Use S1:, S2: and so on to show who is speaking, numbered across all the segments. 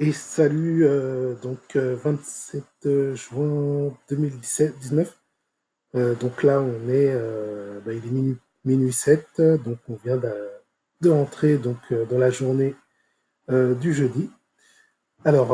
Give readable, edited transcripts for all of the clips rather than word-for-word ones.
S1: Et salut, 27 juin 2019. Donc là, on est, il est minuit 7, donc on vient de rentrer donc, dans la journée du jeudi. Alors,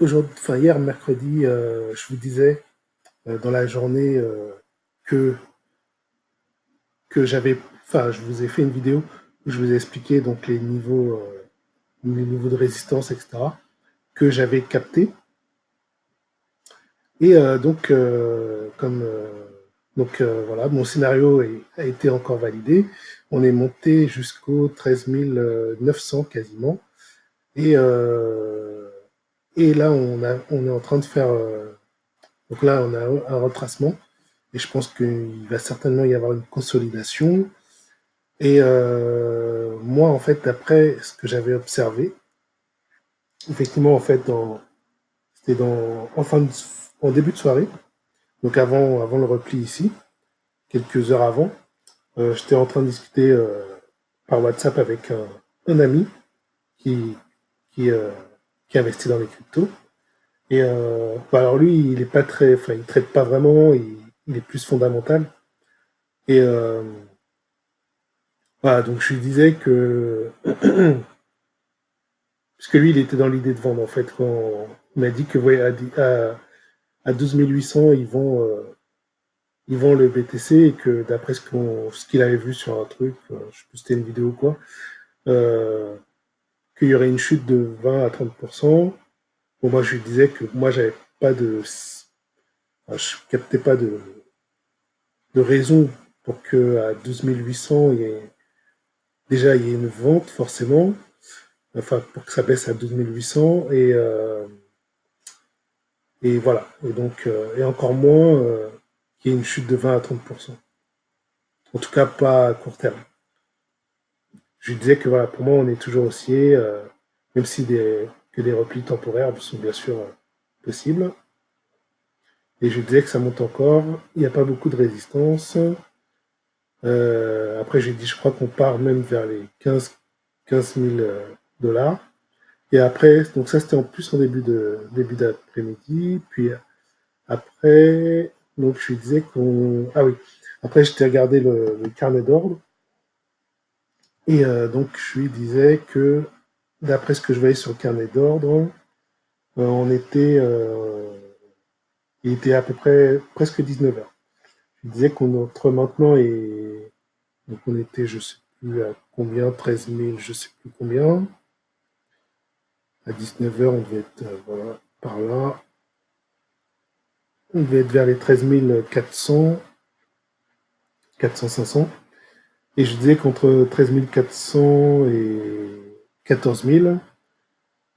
S1: aujourd'hui, enfin hier, mercredi, je vous disais dans la journée que, je vous ai fait une vidéo où je vous ai expliqué donc les niveaux de résistance, etc., que j'avais capté. Et voilà, mon scénario a été encore validé. On est monté jusqu'au 13 900 quasiment. Et, euh, et là, on est en train de faire. Donc là, on a un retracement. Et je pense qu'il va certainement y avoir une consolidation. Et moi, en fait, d'après ce que j'avais observé, effectivement, en fait, c'était en début de soirée, donc avant le repli ici, quelques heures avant. J'étais en train de discuter par WhatsApp avec un ami qui, qui, euh, qui investit dans les cryptos. Et alors lui, il est pas très, enfin, il traite pas vraiment, il est plus fondamental. Et voilà, donc je lui disais que, puisque lui, il était dans l'idée de vendre en fait, quand il m'a dit que ouais, à 12 800, ils vendent le BTC et que d'après ce qu'il avait vu sur un truc, je sais plus si c'était une vidéo ou quoi, euh, qu'il y aurait une chute de 20 à 30%. Bon, moi, je lui disais que moi, j'avais pas de. Enfin, je captais pas de raison pour que à 12 800, déjà, il y ait une vente, forcément. Enfin, pour que ça baisse à 12 800. Et voilà. Et donc, et encore moins qu'il y ait une chute de 20 à 30%. En tout cas, pas à court terme. Je lui disais que voilà, pour moi, on est toujours haussier, même si que des replis temporaires sont bien sûr possibles. Et je disais que ça monte encore. Il n'y a pas beaucoup de résistance. Après, j'ai dit, je crois qu'on part même vers les 15 000 dollars. Et après, donc ça, c'était en plus en début d'après-midi. Puis après, donc je lui disais qu'on. Ah oui. Après, j'étais regardé le carnet d'ordre. Et donc, je lui disais que, d'après ce que je voyais sur le carnet d'ordre, il était à peu près presque 19 heures. Je disais qu'on entre maintenant et donc on était, je sais plus à combien, 13 000, je sais plus combien. À 19 heures, on devait être voilà, par là. On devait être vers les 13 400, 400, 500. Et je disais qu'entre 13 400 et 14 000,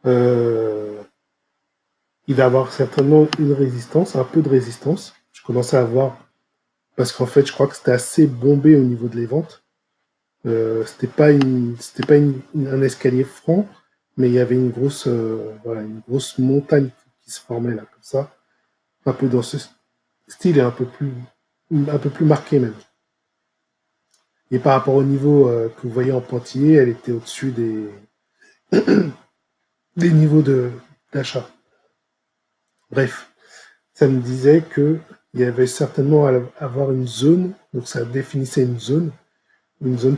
S1: euh, il va y avoir certainement une résistance, un peu de résistance. Je commençais à voir, parce qu'en fait, je crois que c'était assez bombé au niveau de les ventes. C'était pas un escalier franc, mais il y avait voilà, une grosse montagne qui se formait là, comme ça, un peu dans ce style et un peu plus marqué même. Et par rapport au niveau que vous voyez en pointillé, elle était au-dessus des niveaux d'achat. Bref, ça me disait que il y avait certainement à avoir une zone, donc ça définissait une zone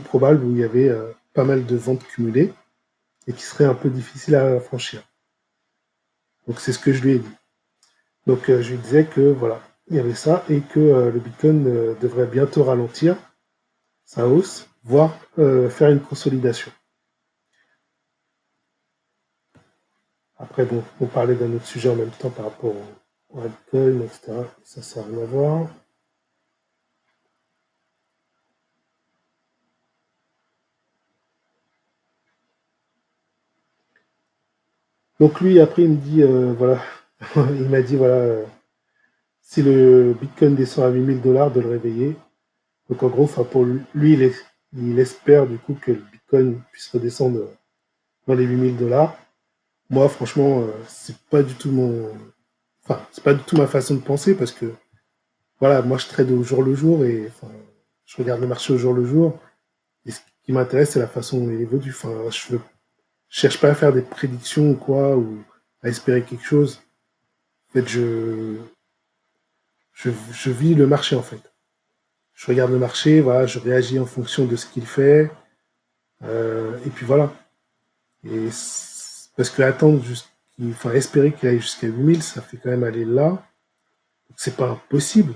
S1: probable où il y avait pas mal de ventes cumulées et qui serait un peu difficile à franchir. Donc c'est ce que je lui ai dit. Donc je lui disais que voilà, il y avait ça et que le Bitcoin devrait bientôt ralentir sa hausse, voire faire une consolidation. Après, bon, on parlait d'un autre sujet en même temps par rapport au Bitcoin, etc. Ça n'a rien à voir. Donc lui, après, il me dit, voilà, il m'a dit, voilà, si le Bitcoin descend à 8 000 dollars, de le réveiller. Donc en gros, pour lui, il espère du coup que le Bitcoin puisse redescendre dans les 8 000 dollars. Moi, franchement, c'est pas du tout c'est pas du tout ma façon de penser parce que, voilà, moi, je trade au jour le jour et, enfin, je regarde le marché au jour le jour. Et ce qui m'intéresse, c'est la façon dont il évolue. Enfin, cherche pas à faire des prédictions ou quoi, ou à espérer quelque chose. En fait, je vis le marché, en fait. Je regarde le marché, voilà, je réagis en fonction de ce qu'il fait, et puis voilà. Parce que attendre enfin, espérer qu'il aille jusqu'à 8000, ça fait quand même aller là. C'est pas impossible,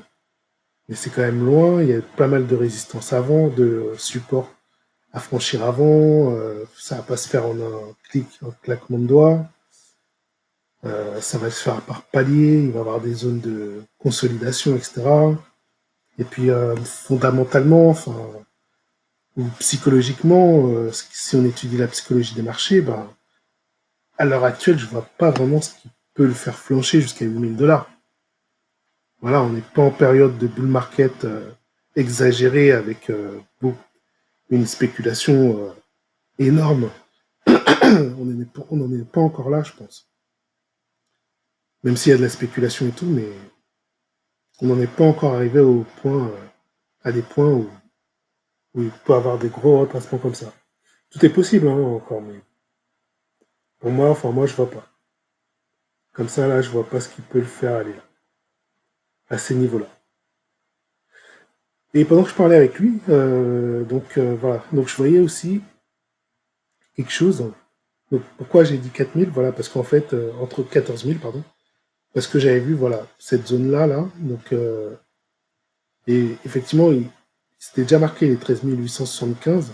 S1: mais c'est quand même loin. Il y a pas mal de résistance avant, de support à franchir avant. Ça va pas se faire en un clic, un claquement de doigts. Ça va se faire par palier. Il va y avoir des zones de consolidation, etc. Et puis fondamentalement, enfin, ou psychologiquement, si on étudie la psychologie des marchés, ben, à l'heure actuelle, je vois pas vraiment ce qui peut le faire flancher jusqu'à 8000 $. Voilà, on n'est pas en période de bull market exagérée avec une spéculation énorme. On n'en est pas encore là, je pense. Même s'il y a de la spéculation et tout, mais on n'en est pas encore arrivé au point, à des points où il peut y avoir des gros retracements comme ça. Tout est possible hein, encore, mais pour moi, enfin moi je vois pas. Comme ça là, je vois pas ce qui peut le faire aller là, à ces niveaux-là. Et pendant que je parlais avec lui, voilà, donc je voyais aussi quelque chose. Donc pourquoi j'ai dit 4000? Voilà, parce qu'en fait, entre 14000, pardon, parce que j'avais vu, voilà, cette zone-là, là, donc, et effectivement, il s'était déjà marqué les 13875,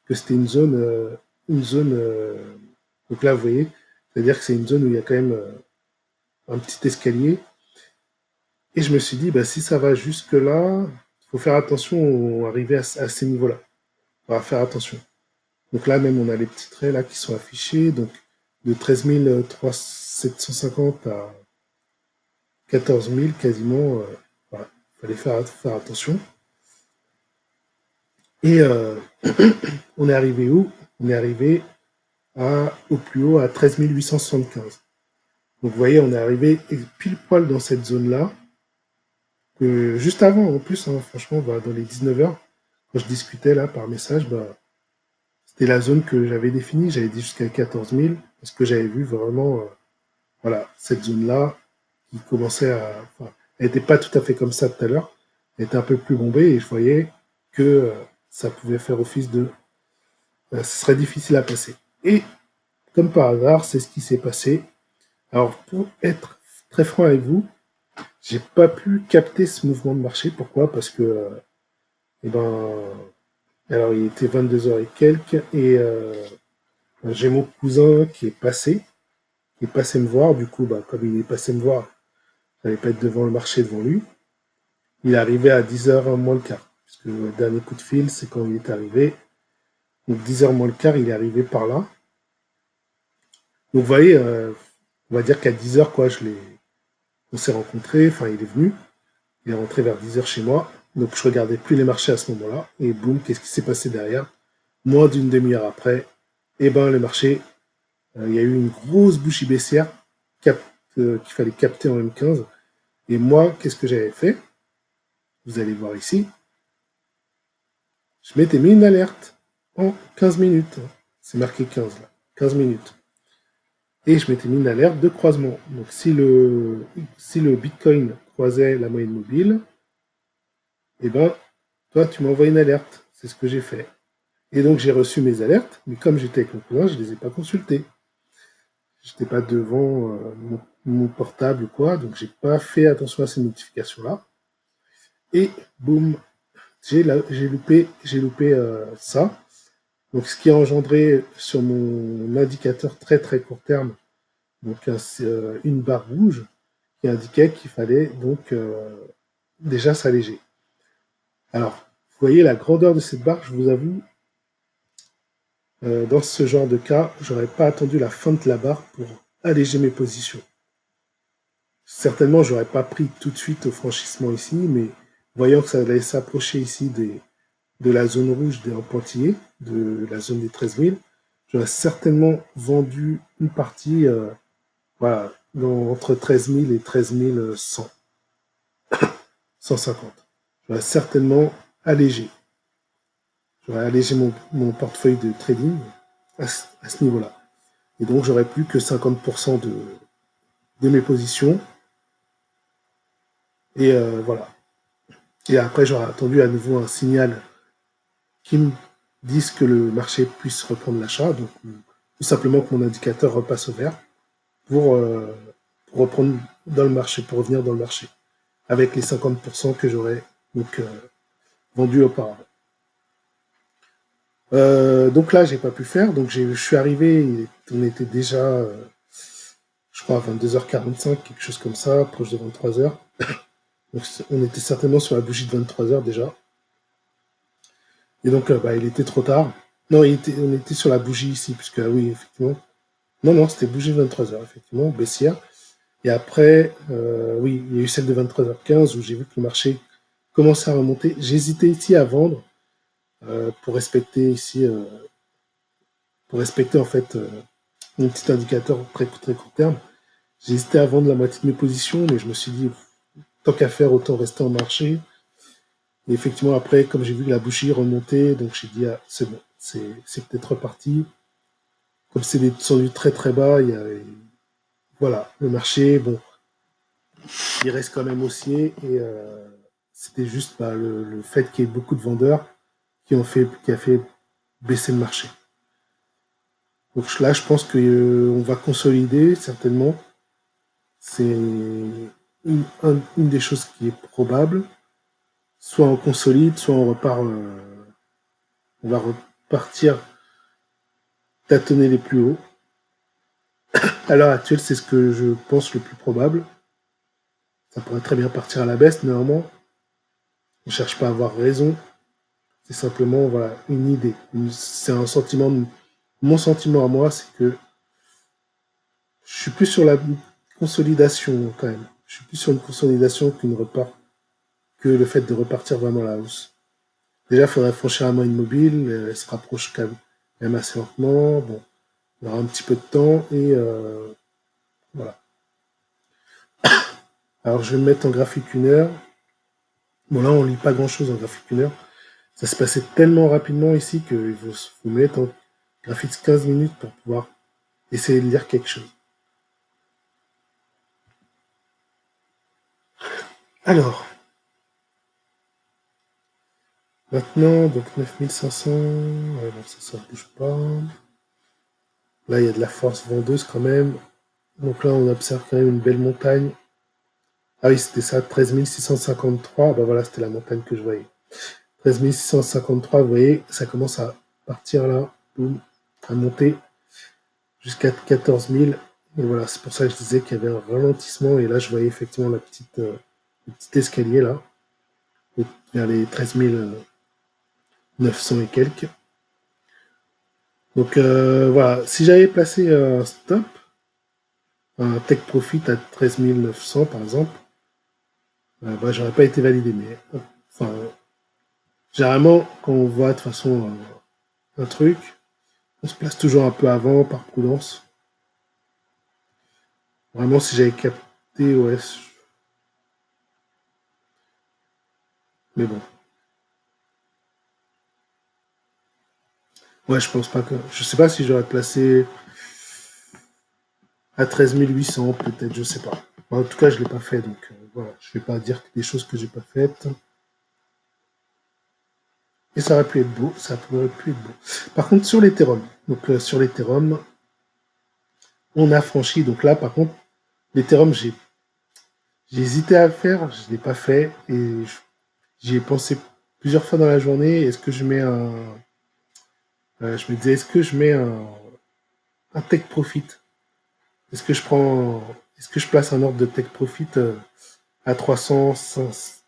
S1: que c'était une zone, donc là, vous voyez, c'est-à-dire que c'est une zone où il y a quand même un petit escalier, et je me suis dit, bah, si ça va jusque-là, il faut faire attention à arriver à ces niveaux-là. On va faire attention. Donc là, même, on a les petits traits là qui sont affichés, donc de 13 750 à 14 000 quasiment. Voilà, il fallait faire attention. Et on est arrivé où? On est arrivé au plus haut à 13 875. Donc vous voyez, on est arrivé pile poil dans cette zone-là. Juste avant, en plus, hein, franchement, bah, dans les 19 heures, quand je discutais là par message, bah, c'était la zone que j'avais définie. J'avais dit jusqu'à 14 000 parce que j'avais vu vraiment, voilà, cette zone-là qui commençait à. Enfin, elle n'était pas tout à fait comme ça tout à l'heure. Elle était un peu plus bombée et je voyais que ça pouvait faire office de. Ce serait difficile à passer. Et comme par hasard, c'est ce qui s'est passé. Alors, pour être très franc avec vous, j'ai pas pu capter ce mouvement de marché. Pourquoi? Parce que, eh ben, alors il était 22 h et quelques, et j'ai mon cousin qui est passé me voir. Du coup, bah, comme il est passé me voir, je n'allais pas être devant le marché devant lui. Il est arrivé à 10 h moins le quart. Puisque le dernier coup de fil, c'est quand il est arrivé. Donc 10 h moins le quart, il est arrivé par là. Donc vous voyez, on va dire qu'à 10 h, quoi, on s'est rencontrés, enfin il est venu, il est rentré vers 10 h chez moi, donc je regardais plus les marchés à ce moment-là, et boum, qu'est-ce qui s'est passé derrière? Moins d'une demi-heure après, et ben le marché, il y a eu une grosse bouchie baissière qu'il fallait capter en M15, et moi, qu'est-ce que j'avais fait? Vous allez voir ici, je m'étais mis une alerte en 15 minutes, c'est marqué 15 là, 15 minutes. Et je m'étais mis une alerte de croisement. Donc si le Bitcoin croisait la moyenne mobile, eh ben, toi, tu m'envoies une alerte. C'est ce que j'ai fait. Et donc j'ai reçu mes alertes, mais comme j'étais avec mon cousin, je ne les ai pas consultées. Je n'étais pas devant mon portable ou quoi, donc j'ai pas fait attention à ces notifications-là. Et boum, j'ai loupé ça. Donc ce qui a engendré sur mon indicateur très très court terme, donc une barre rouge qui indiquait qu'il fallait donc déjà s'alléger. Alors, vous voyez la grandeur de cette barre, je vous avoue, dans ce genre de cas, j'aurais pas attendu la fin de la barre pour alléger mes positions. Certainement, j'aurais pas pris tout de suite au franchissement ici, mais voyant que ça allait s'approcher ici de la zone rouge des pointillés, de la zone des 13 000, j'aurais certainement vendu une partie voilà, entre 13 000 et 13 100, 150. J'aurais certainement allégé. J'aurais allégé mon portefeuille de trading à ce niveau-là. Et donc, j'aurais plus que 50% de mes positions. Et voilà. Et après, j'aurais attendu à nouveau un signal qui me dise que le marché puisse reprendre l'achat. Donc, tout simplement que mon indicateur repasse au vert pour reprendre dans le marché, pour revenir dans le marché, avec les 50% que j'aurais donc vendu auparavant. Donc là, j'ai pas pu faire. Donc je suis arrivé, on était déjà, je crois, à 22h45, quelque chose comme ça, proche de 23h. Donc on était certainement sur la bougie de 23h déjà. Et donc, il était trop tard. Non, on était sur la bougie ici, puisque, ah oui, effectivement. Non, non, c'était bougie de 23h, effectivement, baissière. Et après, oui, il y a eu celle de 23h15 où j'ai vu que le marché commençait à remonter. J'hésitais ici à vendre pour respecter ici, pour respecter en fait mon petit indicateur très court terme. J'ai hésité à vendre la moitié de mes positions, mais je me suis dit, tant qu'à faire, autant rester en marché. Et effectivement, après, comme j'ai vu que la bougie remontait, donc j'ai dit, ah, c'est bon, c'est peut-être reparti. Comme c'est descendu très bas, voilà, le marché, bon, il reste quand même haussier et c'était juste le fait qu'il y ait beaucoup de vendeurs qui a fait baisser le marché. Donc là, je pense qu'on va consolider certainement. C'est une des choses qui est probable. Soit on consolide, soit on repart, on va repartir tâtonner les plus hauts. À l'heure actuelle, c'est ce que je pense le plus probable. Ça pourrait très bien partir à la baisse, néanmoins. On ne cherche pas à avoir raison. C'est simplement voilà, une idée. C'est un sentiment. Mon sentiment à moi, c'est que je suis plus sur la consolidation quand même. Je suis plus sur une consolidation que le fait de repartir vraiment à la hausse. Déjà, il faudrait franchir la moyenne mobile. Elle se rapproche quand même assez lentement. Bon, il y aura un petit peu de temps et voilà. Alors, je vais me mettre en graphique 1 heure. Bon, là, on lit pas grand-chose en graphique 1 heure. Ça se passait tellement rapidement ici qu'il faut mettre en graphique 15 minutes pour pouvoir essayer de lire quelque chose. Alors, maintenant, donc 9500, ouais, donc ça bouge pas. Là, il y a de la force vendeuse quand même. Donc là, on observe quand même une belle montagne. Ah oui, c'était ça, 13 653. Bah voilà, c'était la montagne que je voyais. 13 653, vous voyez, ça commence à partir là, boum, à monter jusqu'à 14 000. Et voilà, c'est pour ça que je disais qu'il y avait un ralentissement. Et là, je voyais effectivement le petit escalier là, vers les 13 900 et quelques. Donc voilà, si j'avais placé un stop, un take profit à 13 900 par exemple, j'aurais pas été validé. Mais enfin, généralement, quand on voit de toute façon un truc, on se place toujours un peu avant par prudence. Vraiment, si j'avais capté, ouais. Mais bon. Ouais, je pense pas que. Je sais pas si j'aurais placé à 13 800, peut-être, je sais pas. En tout cas, je l'ai pas fait, donc voilà. Je vais pas dire des choses que j'ai pas faites. Et ça aurait pu être beau, ça pourrait pu être beau. Par contre, sur l'Ethereum, donc sur l'Ethereum, on a franchi. Donc là, par contre, l'Ethereum, j'ai hésité à le faire, je l'ai pas fait et j'y ai pensé plusieurs fois dans la journée. Est-ce que je mets je me disais, est-ce que je mets un take profit? Est-ce que je place un ordre de take profit à 300,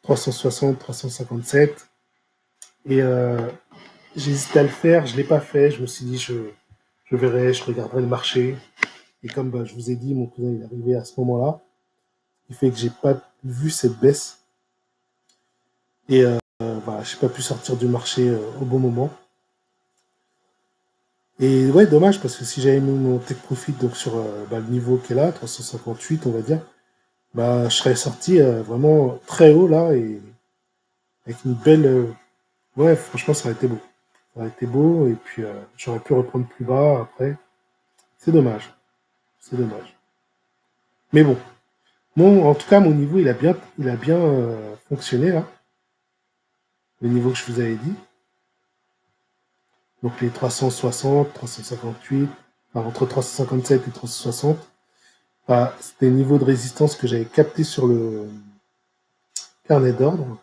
S1: 360, 357? Et j'ai hésité à le faire, je l'ai pas fait. Je me suis dit, je verrai, je regarderai le marché. Et comme je vous ai dit, mon cousin il est arrivé à ce moment-là, il fait que j'ai pas vu cette baisse. Et voilà, j'ai pas pu sortir du marché au bon moment. Et ouais, dommage, parce que si j'avais mis mon take profit donc sur le niveau qui est là, 358, on va dire, je serais sorti vraiment très haut là et avec une belle. Ouais, franchement, ça aurait été beau. Ça aurait été beau et puis j'aurais pu reprendre plus bas après. C'est dommage. C'est dommage. Mais bon. En tout cas, mon niveau, il a bien fonctionné, là. Le niveau que je vous avais dit. Donc les 360, 358, enfin, entre 357 et 360. Enfin, c'était le niveau de résistance que j'avais capté sur le carnet d'ordre.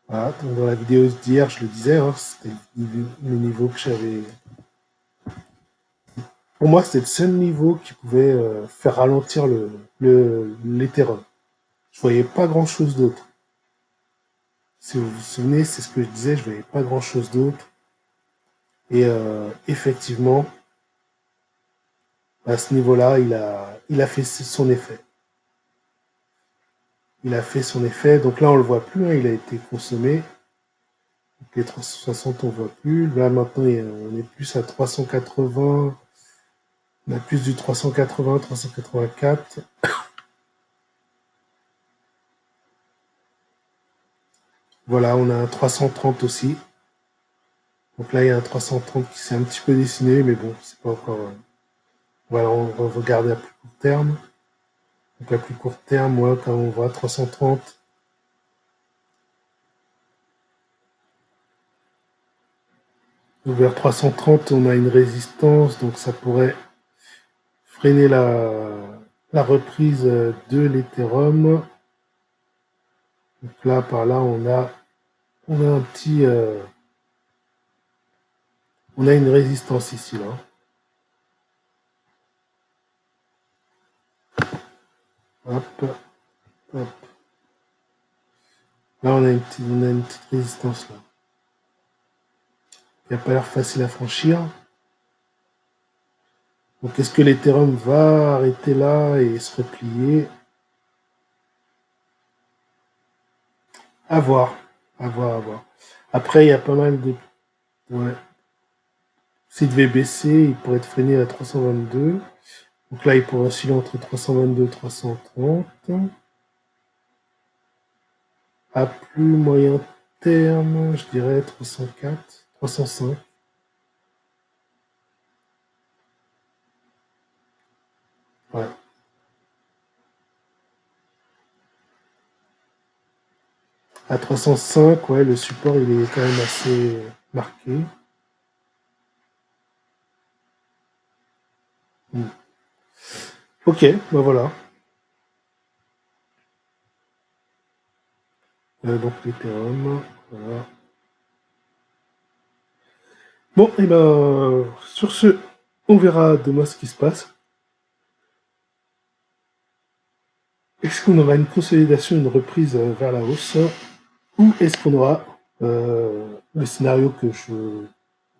S1: Voilà, donc dans la vidéo d'hier, je le disais, hein, c'était le niveau que j'avais. Pour moi, c'était le seul niveau qui pouvait faire ralentir l'Ethereum. Je voyais pas grand chose d'autre. Si vous vous souvenez, c'est ce que je disais, je voyais pas grand chose d'autre. Et effectivement, à ce niveau-là, il a fait son effet. Il a fait son effet. Donc là, on le voit plus, hein, il a été consommé. Donc les 360, on voit plus. Là, maintenant, on est plus à 380. On a plus du 380, 384. Voilà, on a un 330 aussi. Donc là, il y a un 330 qui s'est un petit peu dessiné, mais bon, c'est pas encore. Voilà, on va regarder à plus court terme. Donc à plus court terme, moi, quand on voit 330, vers 330, on a une résistance, donc ça pourrait freiner la reprise de l'Ethereum. Donc là, par là, on a un petit, on a une résistance ici, là. Hop, hop. Là, on a une petite résistance là. Qui n'a pas l'air facile à franchir. Donc, est-ce que l'Ethereum va arrêter là et se replier? À voir, à voir, à voir. Après, il y a pas mal de. Ouais. S'il devait baisser, il pourrait être freiné à 322. Donc là, il pourrait osciller entre 322 et 330. À plus moyen terme, je dirais 304, 305. Ouais. À 305, ouais, le support, il est quand même assez marqué. Ok, ben voilà. Donc l'Ethereum, voilà. Bon, et ben sur ce, on verra demain ce qui se passe. Est-ce qu'on aura une consolidation, une reprise vers la hausse, ou est-ce qu'on aura le scénario que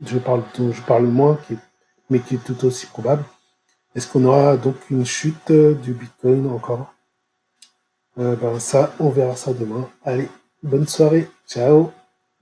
S1: dont je parle moins, mais qui est tout aussi probable. Est-ce qu'on aura donc une chute du Bitcoin encore? Ben ça, on verra ça demain. Allez, bonne soirée, ciao.